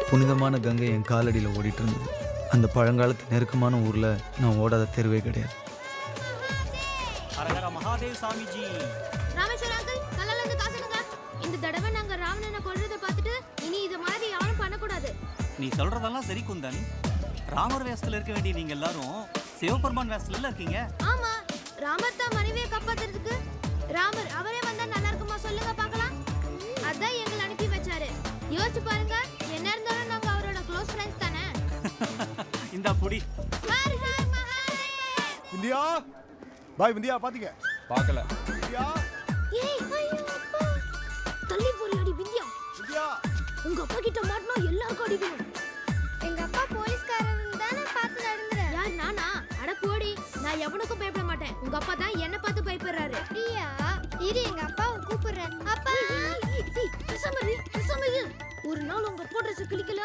புனிதமான கங்கை என் காலடியில் ஓடிட்டு இருந்தது. அந்த பழங்காலத்து நெருக்கமான ஊரில் நான் ஓடாத தெருவே கிடையாது. மகாதேவ் சாமிஜி, ராமேஸ்வரம் அங்கிள், கல்லால இருந்து காசுங்க. இந்த தடவை நாங்க ராவணனை கொல்றதை பார்த்துட்டு இனி இது மாதிரி யாரும் பண்ணக்கூடாது. நீ சொல்றதெல்லாம் சரி குந்தன். ராமர் வேஷத்துல இருக்க வேண்டிய நீங்க எல்லாரும் சிவபெருமான் வேஷத்துல இருக்கீங்க. ஆமா, ராமர் தான் மனைவியை காப்பாத்துறதுக்கு. ராமர் அவரே வந்தா நல்லா இருக்குமா சொல்லுங்க பார்க்கலாம். அதான் எங்களை அனுப்பி வச்சாரு. யோசிச்சு பாருங்க, என்ன இருந்தாலும் நாங்க அவரோட க்ளோஸ் ஃப்ரெண்ட்ஸ் தானே. இந்த புடி விந்தியா, பாய் விந்தியா பாத்தீங்க? பார்க்கல. விந்தியா, ஏய் ஐயோ அப்பா, தள்ளி போறியாடி விந்தியா? விந்தியா, உங்க அப்பா கிட்ட மாட்டனா எல்லாருக்கும் அடி விழும். எங்க அப்பா போலீஸ்காரன் தானே பார்த்து நடந்துற. யார் நானா? அட போடி, நான் எவனுக்கும் பயப்பட மாட்டேன். உங்க அப்பா தான் என்ன பார்த்து பயப்படுறாரு. அப்படியா? இரு, எங்க அப்பாவை கூப்பிடுறேன். அப்பா, பேசாம ஒரு நாள் உங்க அப்பா ட்ரெஸ் கிளிக்கல,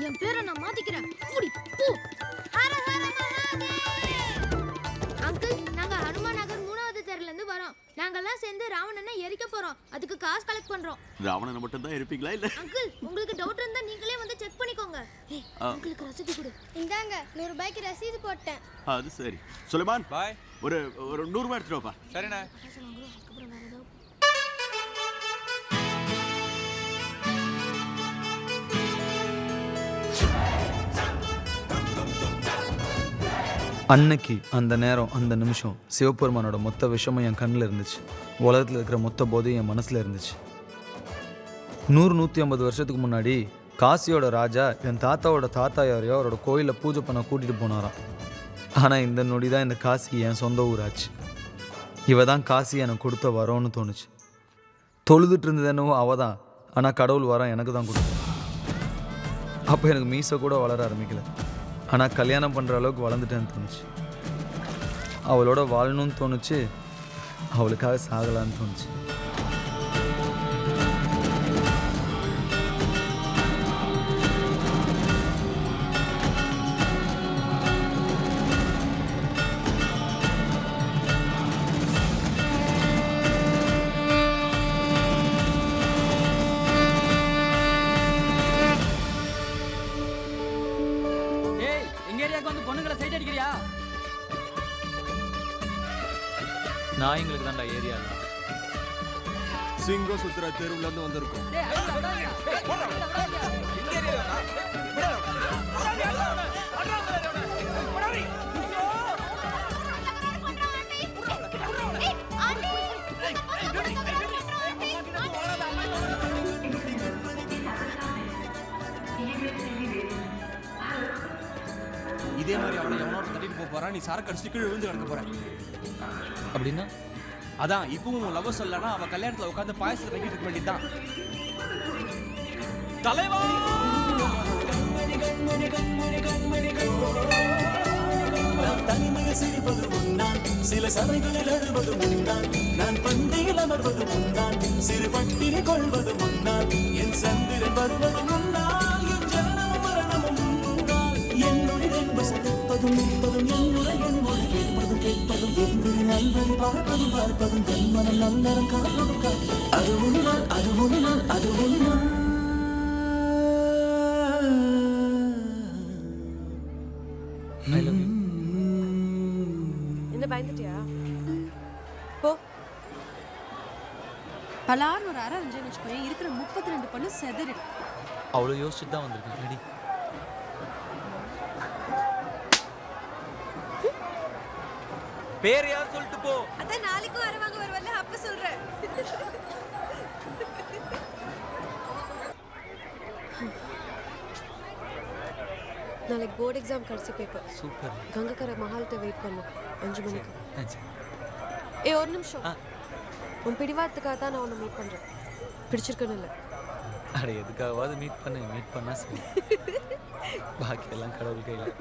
என் பேரை நான் மாத்திக்கிறேன். போடி போ. அங்கிள், நாங்க ஹனுமான் நகர் 3வது தெருல இருந்து வரோம். நாங்கெல்லாம் சேர்ந்து ராவணனை எரிக்க போறோம். அதுக்கு காசு கலெக்ட் பண்றோம். ராவணனை மட்டும் தான் இருப்பீங்களா இல்ல? அங்கிள், உங்களுக்கு டவுட் இருந்தா நீங்களே வந்து செக் பண்ணிக்கோங்க. ஏய், உங்களுக்கு ரசீது கொடு. இந்தாங்க, 100 ரூபாய்க்கு ரசீது போட்டேன். அது சரி. சுலைமான் பாய். ஒரு 100 ரூபாய் எடுத்துட்டு வாப்பா. சரிண்ணே. அதுக்கப்புறம் வேற ஏதாவது. அன்னைக்கு அந்த நேரம் அந்த நிமிஷம் சிவபெருமானோட மொத்த விஷயமும் என் கண்ணில் இருந்துச்சு. உலகத்தில் இருக்கிற மொத்த போதையும் என் மனசில் இருந்துச்சு. 100-150 வருஷத்துக்கு முன்னாடி காசியோட ராஜா என் தாத்தாவோட தாத்தா யாரையோ அவரோட கோயிலில் பூஜை பண்ண கூட்டிகிட்டு போனாராம். ஆனால் இந்த நொடி தான் இந்த காசி என் சொந்த ஊராச்சு. இவ தான் காசி எனக்கு கொடுத்த வரோன்னு தோணுச்சு. தொழுதுட்டு இருந்தது என்னவோ அவ தான், ஆனால் கடவுள் வரம் எனக்கு தான் கொடுத்தேன். அப்போ எனக்கு மீசை கூட வளர ஆரம்பிக்கல, ஆனால் கல்யாணம் பண்ணுற அளவுக்கு வளர்ந்துட்டேன்னு தோணுச்சு. அவளோட வாழணும்னு தோணுச்சு, அவளுக்காக சாகலான்னு தோணுச்சு. நாய்ங்களுக்கு தான்டா ஏரியா சிங்க சுத்துற தெருவுல இருந்து வந்திருக்கோம். இதே மாதிரி அவனை எவனோட தட்டிட்டு போறான், நீ சரக்கு அடிச்சு கீழே விழுந்து கிடக்க போற. அப்படின்னா அதான் இப்பவும் லவ் சொல்லனா அவ கல்யாணத்துல உட்காந்து பாயசத்தை வைக்கிட்டு இருக்க வேண்டியதுதான். தலைவா தனிமையை சிரிப்பது முன்னால், சில சபைகளில் அழுவது முன்னால், நான் பந்தியில் அமர்வது முன்னால், சிறு பட்டினை கொள்வது முன்னால், என் சந்திரன் வருவது முன்னால், என் ஜனனமும் மரணமும் முன்னால், என்னுடைய என்பது சதிப்பதும் நிற்பதும், என்னுடைய மொழி கேட்பதும் கேட்பதும், என்பது நல்வழி பார்ப்பதும் பார்ப்பதும், என் மனம் நல்லறம் காப்பதும் காப்பதும், அது உன்னால், அது உன்னால், அது உன்னால். என்ன பயந்துட்டியா? போ. பலார்னு ஒரு அரை அஞ்சு வச்சுக்கோங்க, இருக்கிற 32 பண்ணு செதறிடு. அவ்வளோ யோசிச்சுட்டு தான் வந்திருக்கேன். ரெடி? பேர் யார் சொல்லிட்டு போ. அதான் நாளைக்கும் அரை வாங்க வருவல்ல, அப்ப சொல்றேன். நாளைக்கு போர்டு எக்ஸாம் கடைசி பேப்பர். சூப்பர். கங்கக்கரை மஹால்கிட்ட வெயிட் பண்ணு 5 மணிக்கு. ஏ ஒரு நிமிஷம், உன் பிடிவாதத்துக்காக தான் நான் உன்னை மீட் பண்ணுறேன். பிடிச்சிருக்கேன்னு இல்லை. அட எதுக்காகவாது மீட் பண்ணா சரி. பாக்கியெல்லாம் கடவுள் கையில்.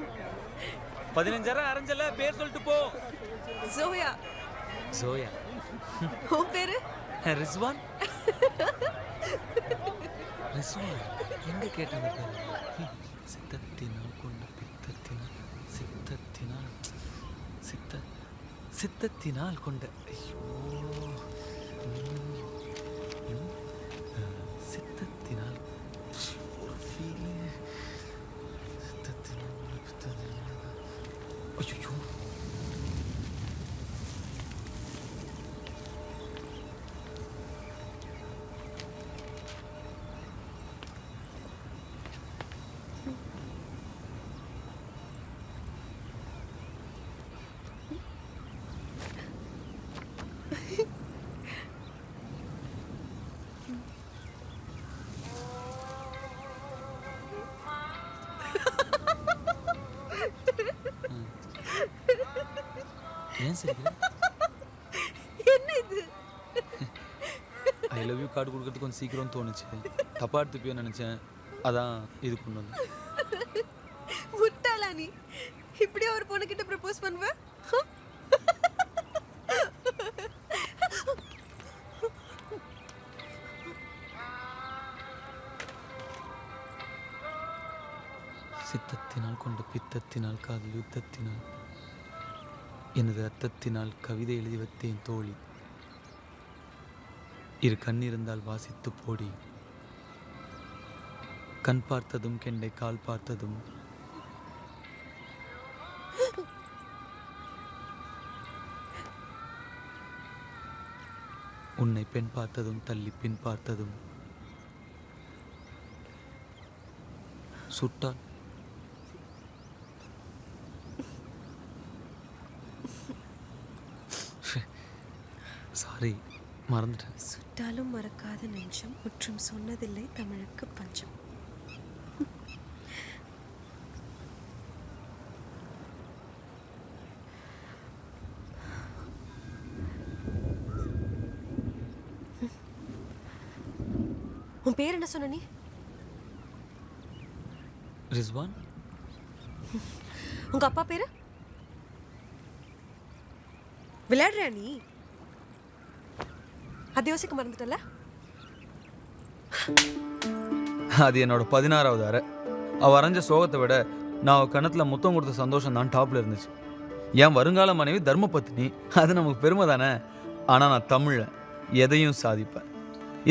15 அரைஞ்சல பேர் சொல்லிட்டு போ. ஜோயா. ஜோயா. உன் பேரு? ரிஸ்வான். ரிஸ்வான் எங்க கேட்டாங்க? சித்தத்தினால் கொண்ட பித்தத்தினால் சித்தத்தினால் சித்தத்தினால் கொண்ட சித்தத்தினால் ஒரு ஃபீல் ஏன் சிரிக்கிற? என்ன இது? ஐ லவ் யூ கார்டு கொடுக்கறதுக்கு கொஞ்சம் சீக்கிரம் தோணுச்சு. தப்பா எடுத்துப்பியோன்னு நினச்சேன். அதான் இது கொண்டு வந்தேன். முட்டாளா நீ? இப்படியே ஒரு பொண்ணுகிட்ட ப்ரப்போஸ் பண்ணுவ? சித்தத்தினால் கொண்ட பித்தத்தினால் காதல் யுத்தத்தினால் எனது ரத்தத்தினால் கவிதை எழுதி வைத்தேன் தோழி. இரு கண் இருந்தால் வாசித்து போடி. கண் பார்த்ததும் கெண்டை கால் பார்த்ததும் உன்னை பெண் பார்த்ததும் தள்ளி பின் பார்த்ததும் சுட்டால் சாரி மறந்துட்டேன். சுட்டாலும் மறக்காத நெஞ்சம் முற்றும் சொன்னதில்லை தமிழுக்கு பஞ்சம். உன் பேர் என்ன சொன்ன நீ? ரிஸ்வான். உங்க அப்பா பேரு? விளையாடுறியா நீ? அது யோசிக்க மறந்துட்டல. அது என்னோட 16வது அறை. அவள் வரைஞ்ச சோகத்தை விட நான் அவள் கணத்தில் முத்தம் கொடுத்த சந்தோஷம் தான் டாப்பில் இருந்துச்சு. என் வருங்கால மனைவி தர்மபத்தினி, அது நமக்கு பெருமை தானே. ஆனால் நான் தமிழில் எதையும் சாதிப்பேன்.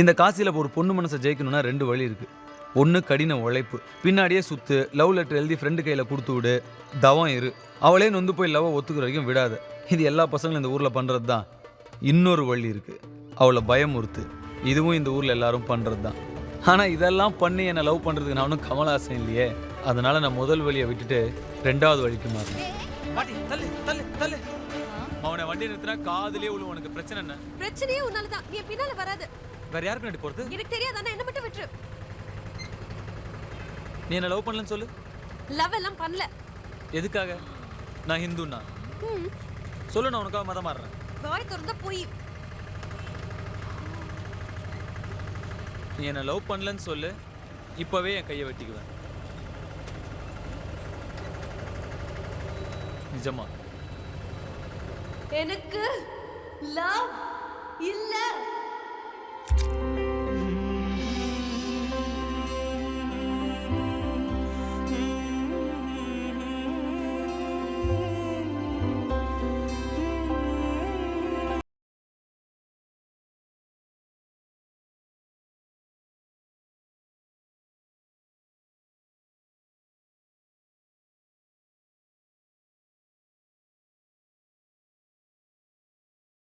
இந்த காசியில் ஒரு பொண்ணு மனசை ஜெயிக்கணும்னா 2 வழி இருக்குது. ஒன்று கடின உழைப்பு, பின்னாடியே சுற்று, லவ் லெட்டர் எழுதி ஃப்ரெண்டு கையில் கொடுத்து விடு, தவம் இரு, அவளே நொந்து போய் லவ்வை ஒத்துக்கிற வரைக்கும் விடாது. இது எல்லா பசங்களும் இந்த ஊரில் பண்ணுறது தான். இன்னொரு வழி இருக்குது, அவளை பயமுறுத்து. இதுவும் இந்த ஊரில் எல்லாரும் பண்ணுறது தான். ஆனால் இதெல்லாம் பண்ணி என்னை லவ் பண்ணுறதுக்கு நான் ஒன்றும் கமல்ஹாசன் இல்லையே. அதனால் நான் முதல் வழியை விட்டுட்டு 2வது வழிக்கு மாறினேன். அவனை வண்டி நிறுத்தினா காதுலயே உள்ள உனக்கு பிரச்சனை என்ன? பிரச்சனையே உன்னால தான். நீ பின்னால வராது. வேற யாருக்கு பின்னாடி போறது? எனக்கு தெரியாதானே, என்ன மட்டும் விட்டுரு. நீ என்ன லவ் பண்ணலன்னு சொல்லு. லவ் எல்லாம் பண்ணல. எதுக்காக? நான் ஹிந்துன்னா சொல்லு, நான் உனக்காக மதம் மாறுறேன். வாய் திறந்தா போய். நீ என்ன லவ் பண்ணலன்னு சொல்லு, இப்பவே என் கையை வெட்டிக்குவேன். நிஜமா? எனக்கு லவ் இல்ல.